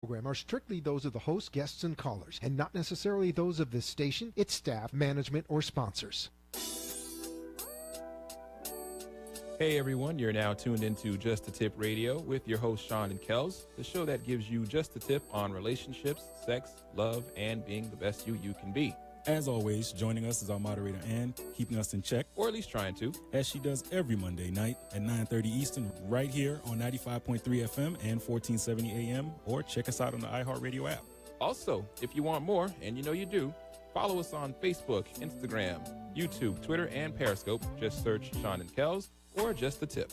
program are strictly those of the host, guests, and callers, and not necessarily those of this station, its staff, management, or sponsors. Hey everyone, you're now tuned into Just a Tip Radio with your host Shawn and Kels, the show that gives you just a tip on relationships, sex, love, and being the best you can be. As always, joining us is our moderator Ann, keeping us in check, Or at least trying to. as she does every Monday night at 9:30 Eastern, right here on 95.3 FM and 1470 AM, or check us out on the iHeart Radio app. Also, if you want more, and you know you do, follow us on Facebook, Instagram, YouTube, Twitter, and Periscope. Just search Shawn and Kels or Just a Tip.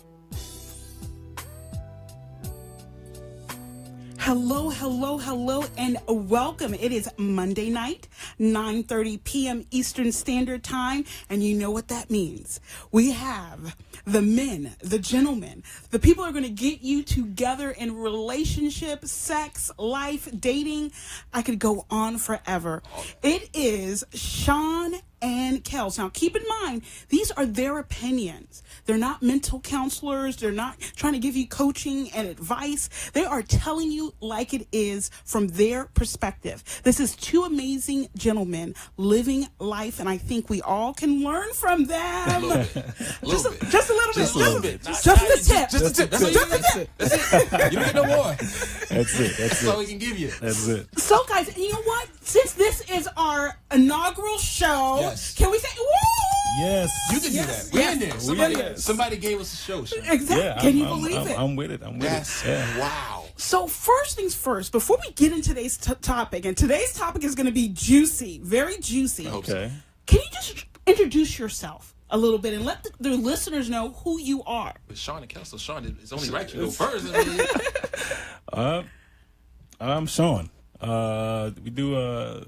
Hello, hello, hello, and welcome. It is Monday night, 9:30 p.m. Eastern Standard Time, and you know what that means. We have the men, the gentlemen, the people who are going to get you together in relationship, sex, life, dating. I could go on forever. It is Shawn and Kels. Now, keep in mind, these are their opinions. They're not mental counselors. They're not trying to give you coaching and advice. They are telling you like it is from their perspective. This is two amazing gentlemen living life, and I think we all can learn from them. Just a little bit. Just a tip. Just a tip. That's it. You don't get no more. That's it. That's all we can give you. That's it. So, guys, you know what? Since this is our inaugural show, Yes. can we say, woo! Yes. You can do that. We're in there. Somebody gave us a show. Sean. Exactly. Yeah, Can you I'm- believe I'm- it? I'm with it. I'm with Yes. it. Yeah. Wow. So first things first, before we get into today's topic, and today's topic is going to be juicy, very juicy. Okay. Can you just introduce yourself a little bit and let the listeners know who you are? With Shawn and Kels, so Shawn, it's only right you go first. I mean, I'm Shawn. We do a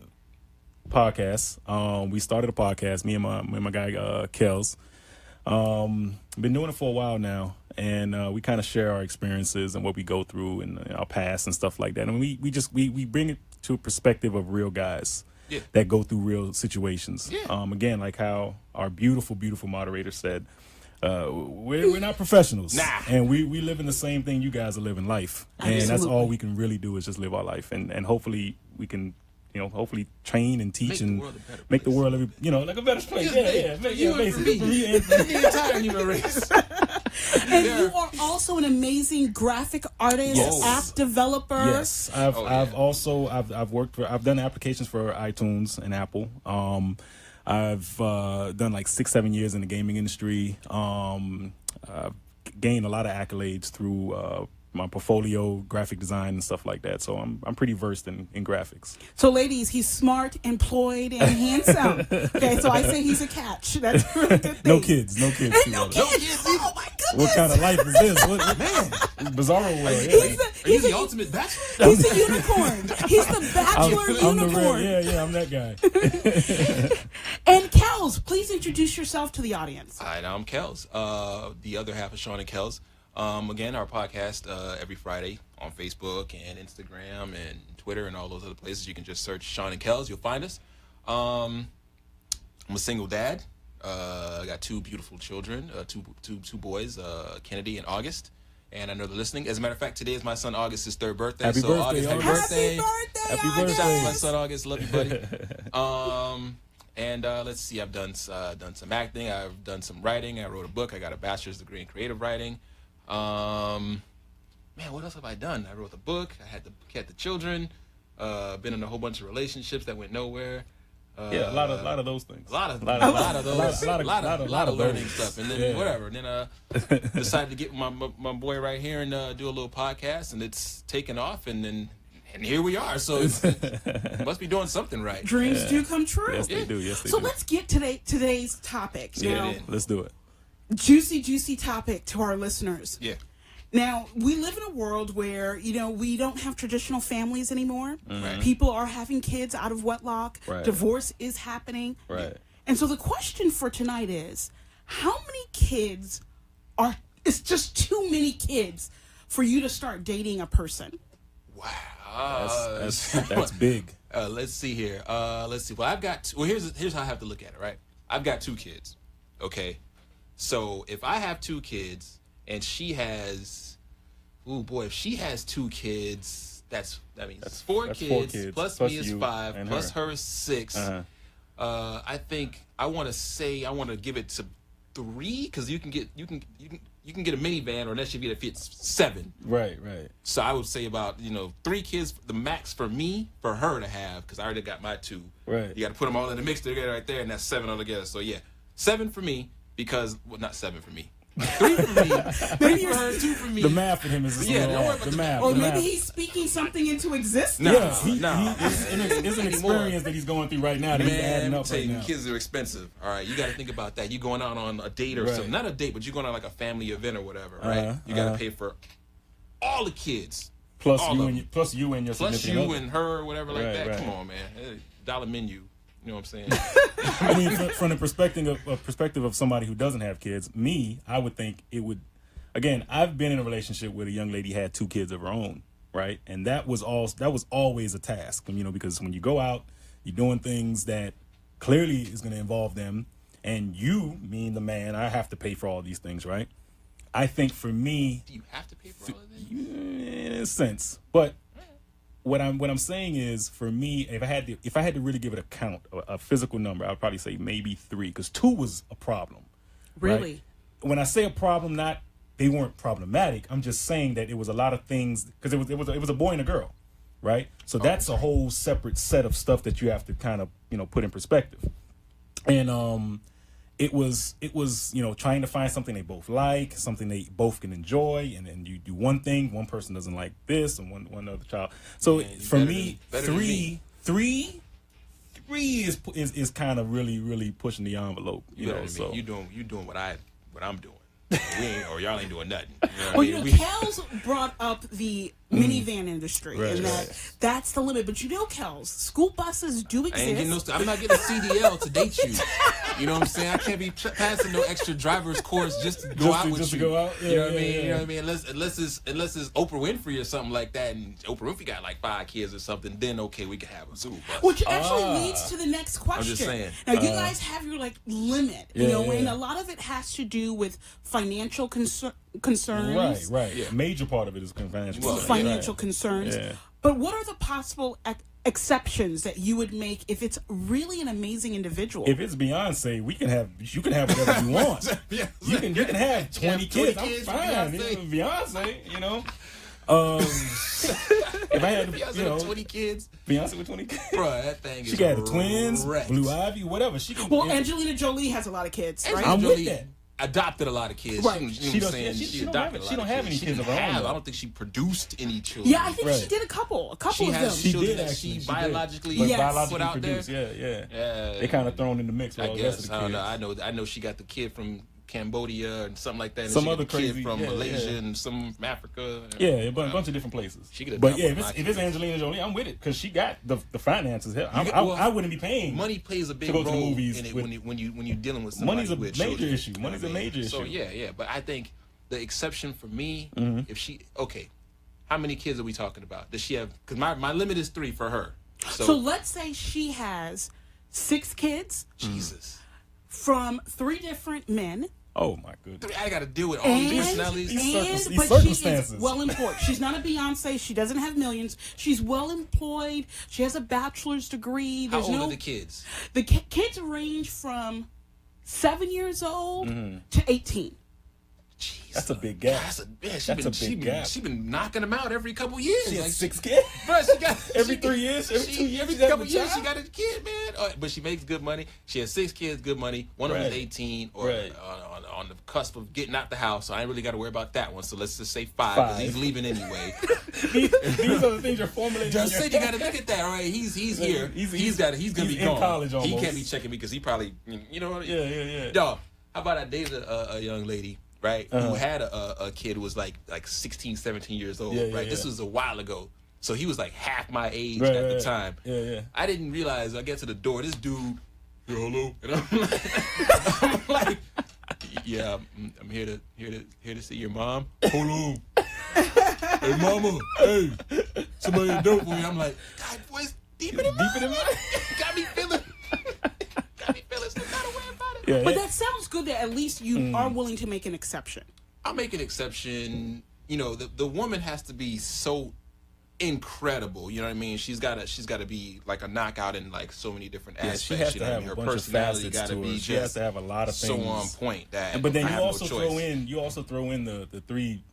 podcast. We started a podcast, me and my guy Kels. Been doing it for a while now, and we kind of share our experiences and what we go through and our past and stuff like that. And we bring it to a perspective of real guys that go through real situations. Yeah. Again, like how our beautiful moderator said, we're not professionals, and we live in the same thing you guys are living life, and that's all we can really do is just live our life, and hopefully we can. Hopefully train and teach and make the world like a better place. Basically. the entire human race. And you are also an amazing graphic artist, app developer. Yes, I've done applications for iTunes and Apple. I've done like 6-7 years in the gaming industry. I've gained a lot of accolades through my portfolio, graphic design, and stuff like that. So I'm pretty versed in graphics. So, ladies, he's smart, employed, and handsome. Okay, so I say he's a catch. That's a really good thing. No kids. And no kids. Oh my goodness! What kind of life is this? Man, bizarre world. Are you the ultimate bachelor? He's the unicorn. He's the bachelor unicorn. I'm that guy. And Kels, please introduce yourself to the audience. Hi, I'm Kels. The other half of Shawn and Kels. Again, our podcast every Friday on Facebook and Instagram and Twitter and all those other places. You can just search Shawn and Kels. You'll find us. I'm a single dad. I got two beautiful children, two boys, Kennedy and August. And I know they're listening. As a matter of fact, today is my son August's third birthday. Happy birthday, August, happy birthday. Happy birthday. Shout out to my son August. Love you, buddy. And let's see. I've done some acting. I've done some writing. I wrote a book. I got a bachelor's degree in creative writing. Man, what else have I done? I wrote the book. I had the children. Been in a whole bunch of relationships that went nowhere. A lot of those things. A lot of learning stuff, and then whatever. And then decided to get my boy right here and do a little podcast, and it's taken off, and here we are. So must be doing something right. Dreams do come true. Yes, they do. Yes, they so do. let's get today's topic. Now, let's do it. Juicy topic to our listeners. Yeah. Now, we live in a world where, we don't have traditional families anymore. Right. People are having kids out of wedlock. Right. Divorce is happening. Right. And so the question for tonight is, how many kids it's just too many kids for you to start dating a person? Wow. That's big. Let's see here. Let's see. Well, here's how I have to look at it, right? I've got 2 kids. Okay. So if I have 2 kids and she has, if she has 2 kids, that means four kids plus me is 5 plus her is 6. I think I want to give it to 3 because you can get a minivan or an SUV that fits 7. Right. So I would say about 3 kids, the max for her to have, because I already got my 2. Right. You got to put them all in the mix together right there, and that's 7 altogether. So yeah, 7 for me because not 7 for me. 3 for me, maybe for her, 2 for me. The math for him is don't worry about the math. Or maybe he's speaking something into existence. It's an experience that he's going through right now that he's adding up right now. Kids are expensive. All right, you got to think about that. You're going out on a date or something. Not a date, but you're going on like a family event or whatever, right? You got to pay for all the kids. Plus you and your significant other. And her or whatever like that. Right. Come on, man. Dollar menu. You know what I'm saying? I mean, from the perspective of somebody who doesn't have kids, I would think it would. Again, I've been in a relationship where a young lady had 2 kids of her own, right? And that was always a task, because when you go out, you're doing things that clearly is going to involve them, and you, meaning the man, I have to pay for all these things, right? I think for me, do you have to pay for all of this? In a sense, but. What I'm saying is, for me, if I had to really give it a count, a physical number, I'd probably say maybe 3, because 2 was a problem. Really? Right? When I say a problem, they weren't problematic. I'm just saying that it was a lot of things, because it was a boy and a girl, right? So that's a whole separate set of stuff that you have to kind of put in perspective. And it was trying to find something they both like, something they both can enjoy, and then you do one thing, one person doesn't like this, and one other child. So for me, three is kind of really pushing the envelope. So you doing what I'm doing. Or y'all ain't doing nothing. Kels brought up the minivan industry, and that's the limit. But Kels, school buses do exist. I'm not getting a CDL to date you. You know what I'm saying? I can't be passing no extra driver's course just to go out with you. Go out? You know what I mean? You know what I mean? Unless it's Oprah Winfrey or something like that, and Oprah Winfrey got like 5 kids or something, then okay, we can have a school bus. Which actually leads to the next question. I'm just saying. Now you guys have your limit, and a lot of it has to do with financial concerns. Right. Yeah. A major part of it is financial concerns. Yeah. But what are the possible exceptions that you would make if it's really an amazing individual? If it's Beyonce, you can have whatever you want. You can have 20 kids. I'm fine. Beyonce, if I had Beyonce with 20 kids, Beyonce with 20 kids, bro, that thing is. She got the twins, Blue Ivy, whatever. She can. Well, Angelina Jolie has a lot of kids, right? I'm with that. Adopted a lot of kids. Right. She don't have any kids of her own. I don't think she produced any children. Yeah, I think she did a couple of them. She did actually. She biologically put out produced. there. Yeah. They kind of thrown in the mix with all the rest of the kids. I know she got the kid from Cambodia and something like that. And some she other got the crazy kid from Malaysia and some from Africa. A bunch of different places. But if it's Angelina Jolie, I'm with it because she got the finances. I wouldn't be paying. Money plays a big role in it when you're dealing with somebody. Money's a major issue. Money's a major issue. So but I think the exception for me, if she how many kids are we talking about? Does she have? Because my limit is 3 for her. So let's say she has 6 kids. Jesus. From 3 different men. Oh my goodness! I got to deal with all these personalities. These but she circumstances. is well employed. She's not a Beyonce. She doesn't have millions. She's well employed. She has a bachelor's degree. How old are the kids? The kids range from 7 years old to 18. Jeez, that's a big gap. She's been knocking them out every couple years. She has 6 kids. Bro, she got every 3 years, every 2 years, every couple years she got a kid, man. But she makes good money. She has 6 kids, good money. One of them is 18 or on the cusp of getting out the house. So I ain't really got to worry about that one. So let's just say 5 because he's leaving anyway. These are the things you're formulating. Just said you got to look at that, right? He's here. He's gonna be gone. In college almost. He can't be checking me because he probably Yeah. Dog, how about I dated a young lady? Right, who had a kid who was like 16, 17 years old. This was a while ago, so he was like half my age at the time. I didn't realize. I get to the door, this dude, hello, and I'm like, I'm here to see your mom. Hold on, hey mama, hey, somebody in dope for me. I'm like, God, voice deep in the got me feeling. But that sounds good that at least you are willing to make an exception. I'll make an exception. The woman has to be so incredible. You know what I mean? She's got to be like a knockout in like so many different aspects. She has you to know have her a bunch of personality facets got to to her. be She has to have a lot of things so on point that. But then I you have also no throw in the three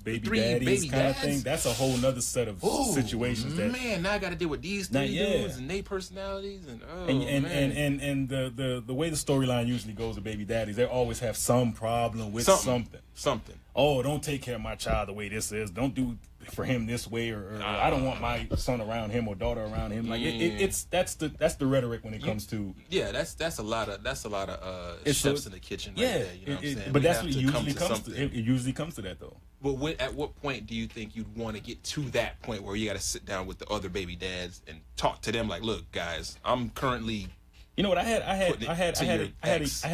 baby Three daddies baby kind of dads? thing. That's a whole nother set of situations. That Man, now I got to deal with these three dudes and their personalities and and the way the storyline usually goes with baby daddies, they always have some problem with something. Oh, don't take care of my child the way this is. Don't do for him this way, or I don't want my son around him or daughter around him. Like that's the rhetoric when it comes to that's a lot of chefs in the kitchen. Right there, you know what I'm saying? But that's what it usually comes to. It usually comes to that though. But at what point do you think you'd want to get to that point where you got to sit down with the other baby dads and talk to them like, look, guys, I'm currently. You know what I had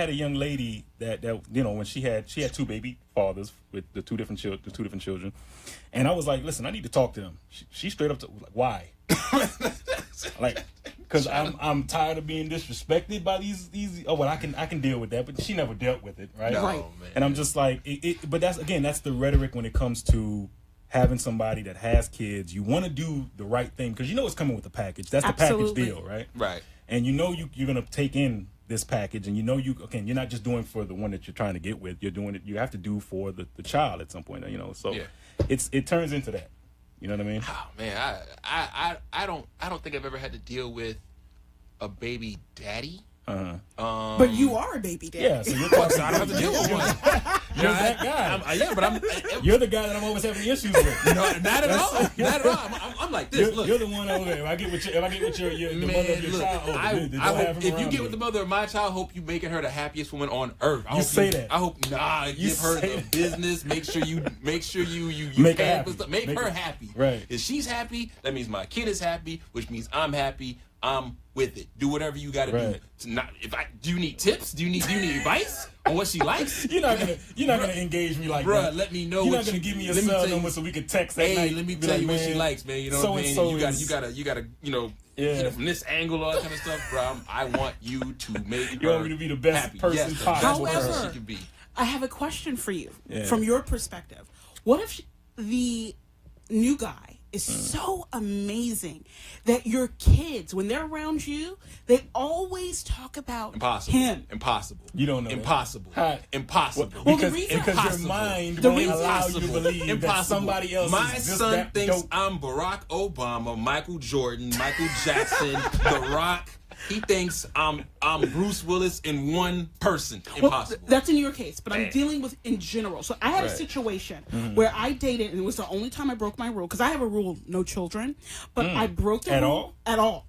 a young lady that you know when she had two baby fathers with the two different children, and I was like, listen, I need to talk to them. She straight up like, why? Like, because I'm tired of being disrespected by these. Oh well, I can deal with that, but she never dealt with it, right? No, right. Man. And I'm just like, but that's the rhetoric when it comes to having somebody that has kids. You want to do the right thing because you know it's coming with the package. That's the package deal, right? Right. And you know you're gonna take in this package, and you know you're not just doing for the one that you're trying to get with. You're doing it. You have to do for the child at some point. You know, so it turns into that. You know what I mean? Oh man, I don't think I've ever had to deal with a baby daddy. But you are a baby daddy. Yeah, so you're so I don't have to deal with one. You're that guy. But you're the guy that I'm always having issues with. No, not at all. Not at all. I'm like this. You're the one over there. If I get with the mother of your child, I hope if you get with the mother of my child, I hope you making her the happiest woman on earth. I hope give her the business. Make sure you make her happy. Make her happy. Right. If she's happy, that means my kid is happy, which means I'm happy. I'm with it. Do whatever you got to do. Do you need tips? Do you need advice on what she likes? You're not gonna engage me like that. Let me know. You're not gonna give me a cell number so we can text. Hey, let me tell you what she likes, man. You know what I mean? You gotta from this angle, all that kind of stuff, bro. I want you to make her you want me to be the best happy. person possible. However, she can be. I have a question for you from your perspective. What if the new guy is so amazing that your kids, when they're around you, they always talk about him? Impossible. You don't know. Impossible. Impossible. Well, because your mind won't allow you to believe that somebody else My is just son that thinks dope. I'm Barack Obama, Michael Jordan, Michael Jackson, The Rock. He thinks I'm Bruce Willis in one person. Impossible. Well, that's in your case, but I'm dealing with in general. So I had a situation where I dated, and it was the only time I broke my rule, because I have a rule, no children, but I broke the rule at all.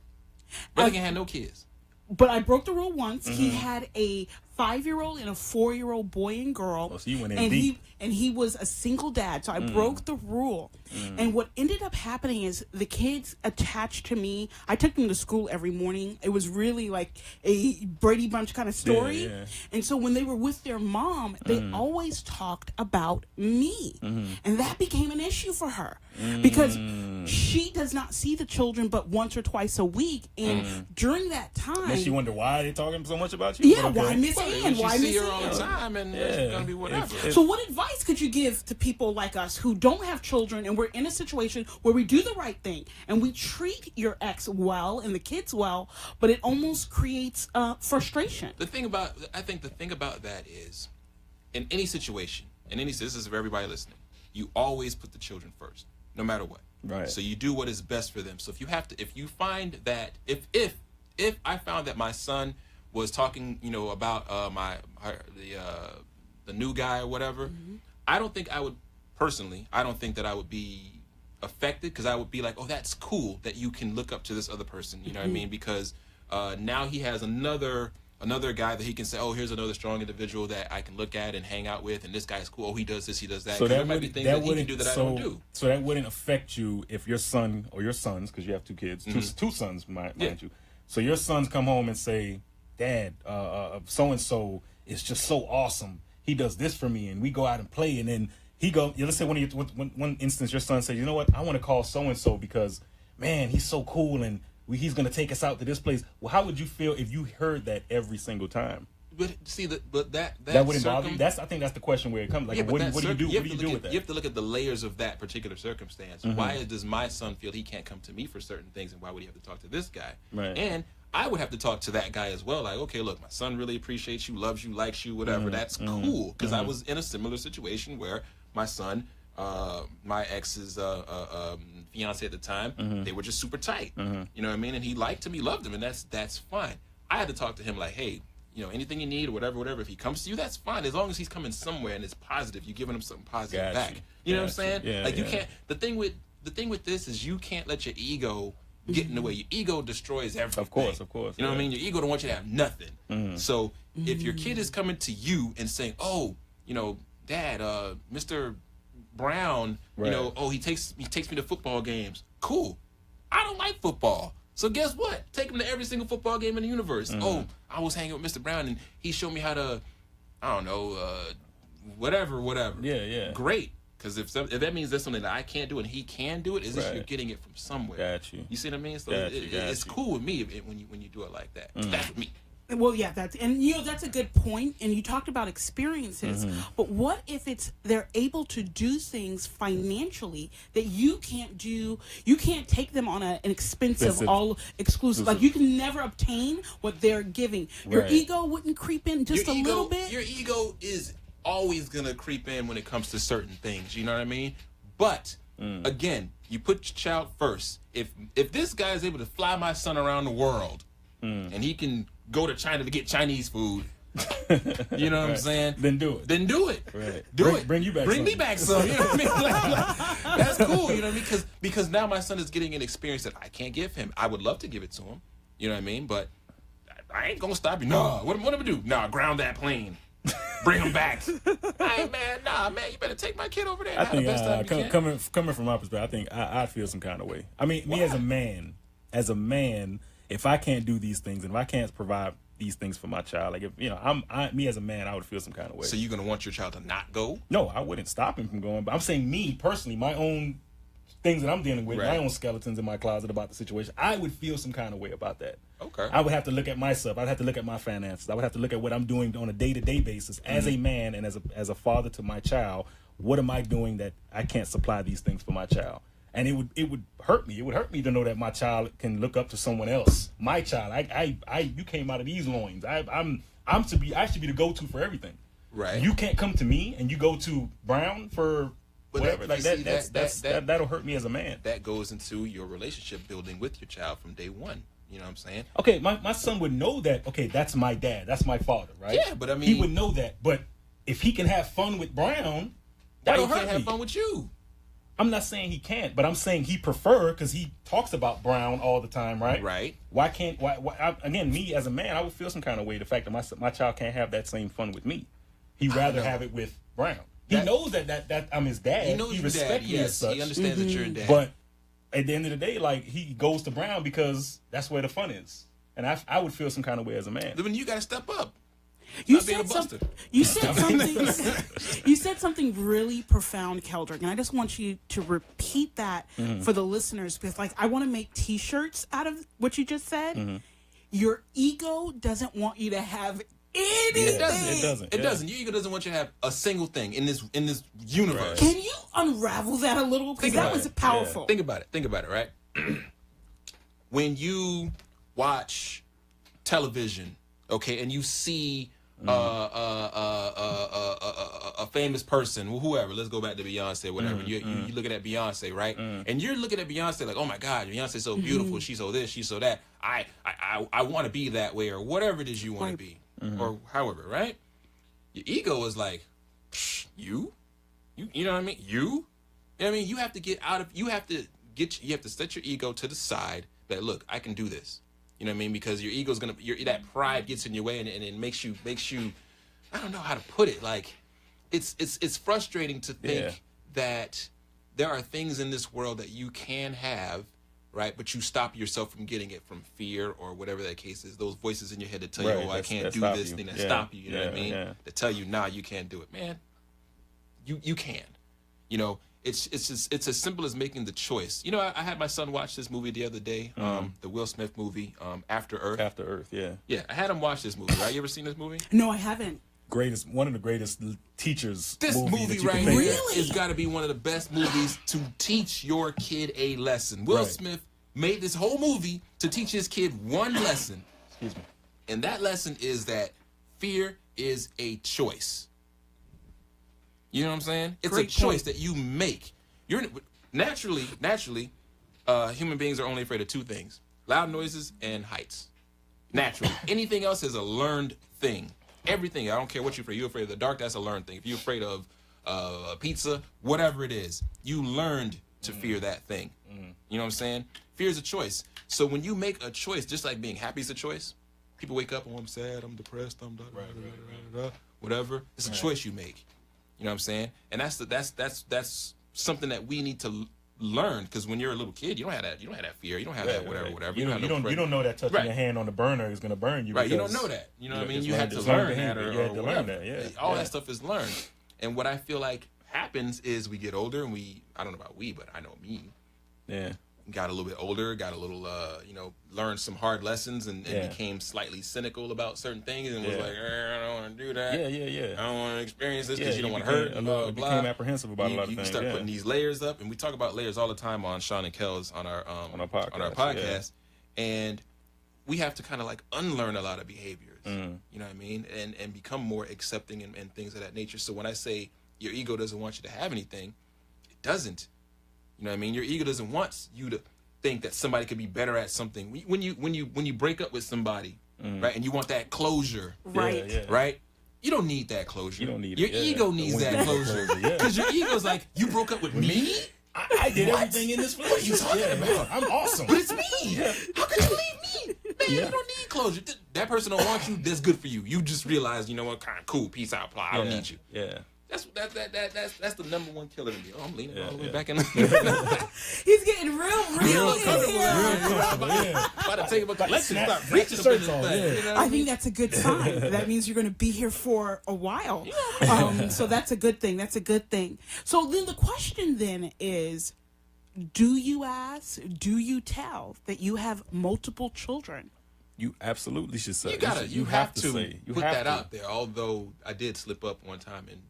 Brother can have no kids. But I broke the rule once. He had a 5-year-old and a 4-year-old boy and girl. Oh, so you went in deep. He was a single dad, so I broke the rule. And what ended up happening is the kids attached to me. I took them to school every morning. It was really like a Brady Bunch kind of story. Yeah. And so when they were with their mom, they always talked about me. And that became an issue for her because she does not see the children but once or twice a week. And during that time... Makes you wonder why they're talking so much about you? Yeah, why Miss Ann? Why Miss Ann? You see her all the time, and it's going to be whatever. So what advice could you give to people like us who don't have children and we're in a situation where we do the right thing and we treat your ex well and the kids well, but it almost creates frustration? I think the thing about that is, in any situation, this is for everybody listening, you always put the children first, no matter what. Right. So you do what is best for them. So if you find that, if I found that my son was talking, about the new guy or whatever, I don't think I would that I would be affected, because I would be like, oh, that's cool that you can look up to this other person, you know what I mean? Because now he has another guy that he can say, oh, here's another strong individual that I can look at and hang out with, and this guy's cool. Oh, he does this, he does that. So there might be things that he can do that I don't do. So that wouldn't affect you if your son or your sons, because you have two kids, two sons, mind you. So your sons come home and say, Dad, so-and-so is just so awesome. He does this for me, and we go out and play, and then let's say one instance your son says, you know what, I want to call so-and-so because, man, he's so cool, and he's going to take us out to this place. Well, how would you feel if you heard that every single time? But see but that wouldn't bother you. I think that's the question where it comes. Like, what do you do? What do you do with that? You have to look at the layers of that particular circumstance. Why does my son feel he can't come to me for certain things, and why would he have to talk to this guy? Right. And I would have to talk to that guy as well. Like, okay, look, my son really appreciates you, loves you, likes you, whatever. That's cool, because I was in a similar situation where my son, my ex's fiance at the time, they were just super tight. You know what I mean? And he liked him, he loved him, and that's fine. I had to talk to him like, hey, you know, anything you need or whatever. If he comes to you, that's fine, as long as he's coming somewhere and it's positive. You're giving him something positive back. You know what I'm saying? Yeah, like you can't. The thing with this is you can't let your ego get in the way. Your ego destroys everything. Of course. You know what I mean? Your ego don't want you to have nothing. So if your kid is coming to you and saying, oh, you know, Dad, Mr. Brown, you know, oh, he takes me to football games. Cool. I don't like football. So guess what? Take him to every single football game in the universe. Oh, I was hanging with Mr. Brown and he showed me how to, I don't know, whatever. Yeah. Great. Because if that means there's something that I can't do and he can do it, is that you're getting it from somewhere. Got you. You see what I mean? So it's you. cool with me when you do it like that. That's with me. Well, yeah, that's a good point. And you talked about experiences, but what if they're able to do things financially that you can't do? You can't take them on an expensive, all exclusive. Like you can never obtain what they're giving. Your ego wouldn't creep in just a little bit. Your ego is always gonna creep in when it comes to certain things. You know what I mean? But again, you put your child first. If this guy is able to fly my son around the world and he can go to China to get Chinese food, you know what I'm saying? Then do it. Right. Bring you back. Bring me back some. You know what I mean? Like, that's cool. You know what I mean? Because now my son is getting an experience that I can't give him. I would love to give it to him. You know what I mean? But I ain't gonna stop you. No. What am I gonna do? Nah, ground that plane. Bring him back. Hey man, you better take my kid over there. I think coming from my perspective, I think I'd feel some kind of way. I mean, me as a man, if I can't do these things and if I can't provide these things for my child, like if me as a man, I would feel some kind of way. So you're gonna want your child to not go? No, I wouldn't stop him from going. But I'm saying me personally, my own things that I'm dealing with, my own skeletons in my closet about the situation, I would feel some kind of way about that. Okay. I would have to look at myself. I'd have to look at my finances. I would have to look at what I'm doing on a day-to-day basis as a man and as a father to my child. What am I doing that I can't supply these things for my child? And it would hurt me. It would hurt me to know that my child can look up to someone else. My child, you came out of these loins. I should be the go-to for everything. Right. You can't come to me and you go to Brown for whatever. That'll hurt me as a man. That goes into your relationship building with your child from day one. You know what I'm saying? Okay, my son would know that. Okay, that's my dad. That's my father, right? Yeah, but I mean, he would know that. But if he can have fun with Brown, why he can't have fun with you? I'm not saying he can't, but I'm saying he prefer because he talks about Brown all the time, right? Right. Why can't? Again, me as a man, I would feel some kind of way the fact that my child can't have that same fun with me. He'd rather have it with Brown. He knows that I'm his dad. He knows he respects me as such. He understands that you're a dad. But at the end of the day, like he goes to Brown because that's where the fun is, and I would feel some kind of way as a man. Then you got to step up. You said something really profound, Keldrick, and I just want you to repeat that for the listeners, because like I want to make T-shirts out of what you just said. Your ego doesn't want you to have anything. It doesn't. Your ego doesn't want you to have a single thing in this universe. Can you unravel that a little? Because that was powerful. Think about it, right? When you watch television, okay, and you see a famous person, whoever, let's go back to Beyonce, whatever. You're looking at Beyonce, right? And you're looking at Beyonce like, oh my God, Beyonce's so beautiful. She's so this, she's so that. I want to be that way, or whatever it is you want to be, or however, right? Your ego is like, you know what I mean? You know what I mean? You have to get out of. You have to set your ego to the side. That look, I can do this. You know what I mean? Because your ego's that pride gets in your way, and it makes you. I don't know how to put it. Like, it's frustrating to think that there are things in this world that you can have, right? But you stop yourself from getting it from fear or whatever that case is. Those voices in your head that tell you, "Oh, I can't do this thing," that stop you. You know what I mean? That tell you, "Nah, you can't do it, man. You can." You know, it's as simple as making the choice. You know, I had my son watch this movie the other day, the Will Smith movie, After Earth. After Earth, yeah. Yeah, I had him watch this movie, right? You ever seen this movie? No, I haven't. One of the greatest teachers. This movie right here here has got to be one of the best movies to teach your kid a lesson. Will Smith made this whole movie to teach his kid one lesson. Excuse me. And that lesson is that fear is a choice. You know what I'm saying? It's Great a choice point. that you make. You're naturally, human beings are only afraid of two things: loud noises and heights. Naturally. Anything else is a learned thing. Everything. I don't care what you're afraid. You're afraid of the dark, that's a learned thing. If you're afraid of pizza, whatever it is, you learned to fear that thing. You know what I'm saying? Fear is a choice. So when you make a choice, just like being happy is a choice, people wake up, I'm sad, I'm depressed, I'm whatever. It's a choice you make. You know what I'm saying? And that's something that we need to learn, because when you're a little kid, you don't have that fear. You don't have that whatever. You don't know that touching your hand on the burner is going to burn you. Right, you don't know that. You know what I mean? You had to learn that, or learn that. Yeah, all that stuff is learned. And what I feel like happens is we get older, and I don't know about we, but I know me. Yeah. Got a little bit older, got a little, learned some hard lessons, and became slightly cynical about certain things, and was like, I don't want to do that. Yeah. I don't want to experience this because you don't want to hurt. Became apprehensive about a lot of things. You start putting these layers up, and we talk about layers all the time on Shawn and Kels on our podcast, and we have to kind of like unlearn a lot of behaviors. You know what I mean, and become more accepting and things of that nature. So when I say your ego doesn't want you to have anything, it doesn't. You know what I mean? Your ego doesn't want you to think that somebody could be better at something. When you break up with somebody, right, and you want that closure, Right. right? You don't need that closure. You don't need your it. ego needs that closure, because your ego's like, you broke up with me. I did everything in this place. What are you talking about? I'm awesome. But it's me. How could you leave me? Man, you don't need closure. That person don't want you. That's good for you. You just realize, you know what? Kind of cool. Peace out. I don't need you. Yeah. That's the number one killer to me. Oh, I'm leaning all the way back in. He's getting real comfortable. About to take him a let's start Snatch reaching the up in shirts this off, thing. yeah. You know what I think that's a good sign. That means you're going to be here for a while. So that's a good thing. That's a good thing. So then the question then is, do you ask, do you tell that you have multiple children? You absolutely should say. You have to say. You put have that to. out there. Although I did slip up one time, and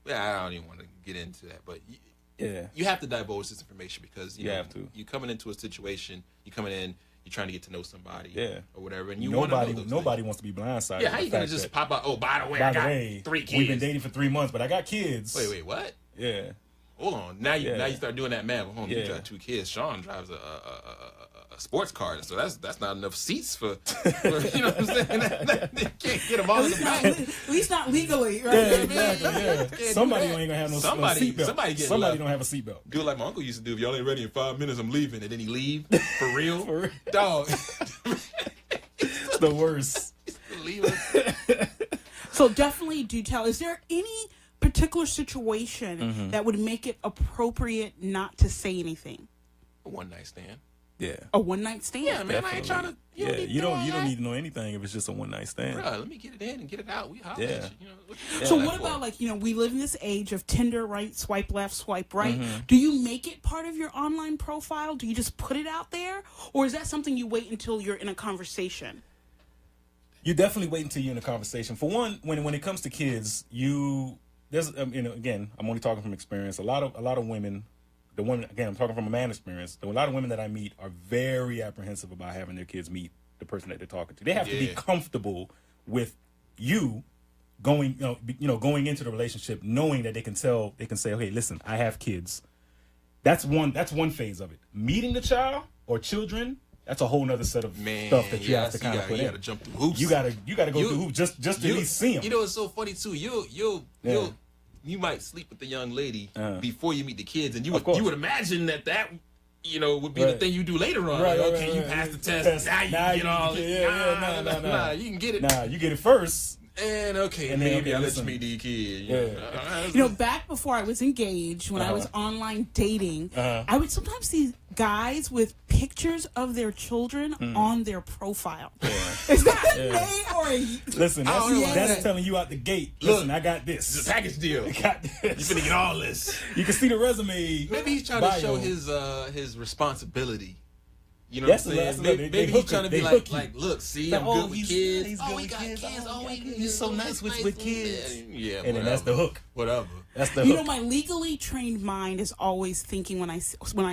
I don't even want to get into that, but you have to divulge this information, because you have to. You're coming into a situation. You're coming in. You're trying to get to know somebody, or whatever, and nobody wants to be blindsided. Yeah, how you gonna just pop out? Oh, by the way, I got 3 kids. We've been dating for 3 months, but I got kids. Wait, what? Yeah. Hold on. Now you start doing that, man. Home, you got 2 kids. Shawn drives a sports car, so that's not enough seats for you know what I'm saying. You can't get them all in the back. At least not legally, right? Yeah, exactly. Yeah. Somebody ain't gonna have no seatbelt. Somebody don't have a seatbelt. Do it like my uncle used to do. If y'all ain't ready in 5 minutes, I'm leaving, and then he leave for real. For real. Dog. It's the worst. Leave us. So definitely do tell. Is there any particular situation that would make it appropriate not to say anything? A one-night stand. Yeah. A one-night stand? Yeah, man. I ain't trying to. You don't need to know anything if it's just a one-night stand. Bruh, let me get it in and get it out. We holler at you. You know, So what about, like, we live in this age of Tinder, right? Swipe left, swipe right. Do you make it part of your online profile? Do you just put it out there? Or is that something you wait until you're in a conversation? You definitely wait until you're in a conversation. For one, when it comes to kids, again, I'm only talking from experience. A lot of women, I'm talking from a man experience. A lot of women that I meet are very apprehensive about having their kids meet the person that they're talking to. They have to be comfortable with you going into the relationship, knowing that they can say, okay, listen, I have kids. That's one phase of it. Meeting the child or children, that's a whole nother set of stuff that you have to kind of put in. You gotta jump through hoops. You gotta go through hoops just to at least see them. You know, it's so funny too. You might sleep with the young lady before you meet the kids, and you would imagine that would be the thing you do later on. Right, like, okay, you pass the test. Now you can get all it. Nah, you can get it. Nah, you get it first. And maybe I'll let you meet the kid. Back before I was engaged, when I was online dating, I would sometimes see guys with pictures of their children on their profile. Is that a nay or a... Listen, that's telling you out the gate. Listen, I got this. It's a package deal. I got this. You finna get all this. You can see the resume. Maybe he's trying to show his responsibility. You know what I'm saying? Maybe he's trying to be like, look, see, I'm good with kids. He's good with kids. He's so nice with kids. Yeah, and then that's the hook. Whatever. That's the hook. You know, my legally trained mind is always thinking when I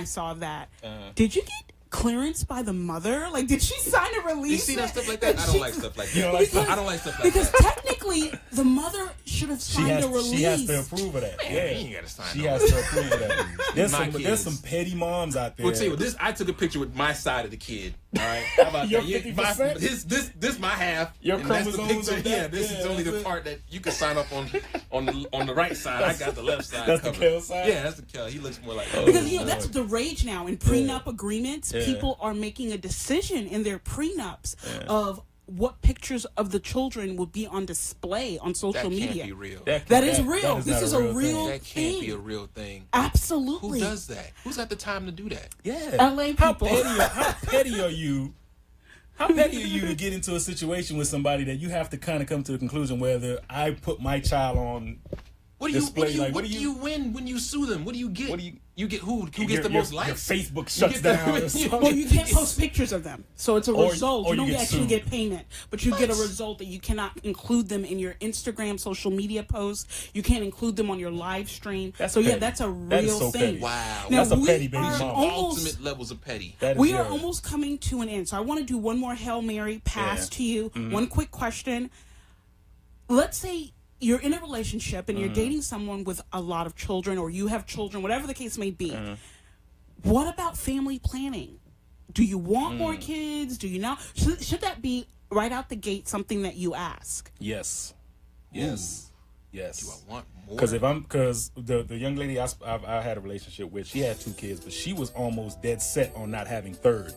saw that, did you get clearance by the mother? Like, did she sign a release? You see that stuff like that? I don't like stuff like that. You don't like stuff? I don't like stuff like because that. Because technically, the mother should have signed a release. She has to approve of that. Man, yeah, you ain't gotta sign. She has to approve of that. There's some petty moms out there. Well, see, I took a picture with my side of the kid. All right, how about your that? 50%? This my half. Your chromosomes. Yeah, this is only the part that you can sign up on the right side. I got the left side. That's covered. the Kels side. Yeah, that's the Kels. He looks more like because that's the rage now in prenup agreements. People are making a decision in their prenups of what pictures of the children will be on display on social media. That can't be real. That is real. This is a real thing. That can't be a real thing. Absolutely. Who does that? Who's got the time to do that? Yeah. LA people. How petty are you? How petty are you to get into a situation with somebody that you have to kind of come to the conclusion whether I put my child on display? What do you win when you sue them? What do you get? You get who gets the most likes? Your Facebook shuts down. Well, you can't post pictures of them, so it's a result. You don't actually get payment, but you get a result that you cannot include them in your Instagram social media posts. You can't include them on your live stream. That's so petty. that's a real that is so thing. Petty. Wow, now, that's a petty baby mama. Ultimate levels of petty. We are almost coming to an end, so I want to do one more Hail Mary pass to you. One quick question. Let's say you're in a relationship and you're dating someone with a lot of children, or you have children, whatever the case may be. What about family planning? Do you want more kids? Do you not? Should that be right out the gate something that you ask? Yes. Do I want more? Because the young lady I had a relationship with, she had 2 kids, but she was almost dead set on not having third.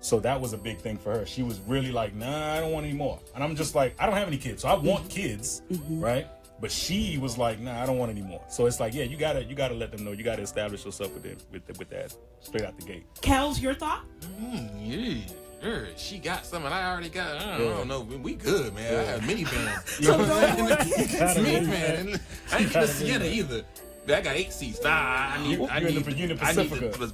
So that was a big thing for her. She was really like, nah, I don't want any more. And I'm just like, I don't have any kids, so I want kids, right? But she was like, nah, I don't want any more. So it's like, yeah, you gotta let them know. You gotta establish yourself with that straight out the gate. Kels, your thought? Sure. She got something I already got. I don't know. We good, man. I have minivan. So no more kids. Minivan. I ain't got a Sienna either. I got 8 seats. I need the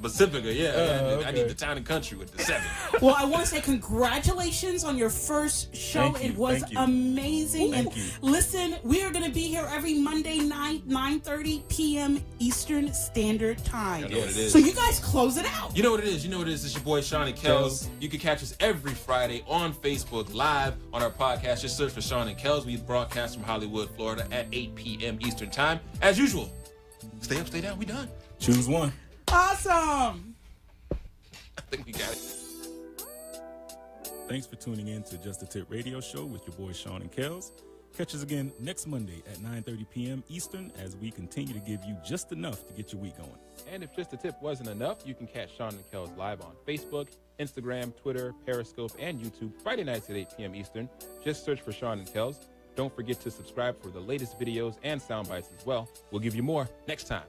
Pacifica. Yeah. I need the town and country with the 7. Well, I want to say congratulations on your first show. It was amazing. And listen, we are going to be here every Monday night, 9:30 p.m. Eastern Standard Time. You know what it is. So you guys close it out. You know what it is. It's your boy Shawn and Kels. You can catch us every Friday on Facebook live on our podcast. Just search for Shawn and Kels. We broadcast from Hollywood, Florida at 8 p.m. Eastern Time. As usual. Stay up, stay down. We done. Choose one. Awesome. I think we got it. Thanks for tuning in to Just a Tip Radio Show with your boy Shawn and Kels. Catch us again next Monday at 9:30 p.m. Eastern as we continue to give you just enough to get your week going. And if Just a Tip wasn't enough, you can catch Shawn and Kels live on Facebook, Instagram, Twitter, Periscope, and YouTube Friday nights at 8 p.m. Eastern. Just search for Shawn and Kels. Don't forget to subscribe for the latest videos and sound bites as well. We'll give you more next time.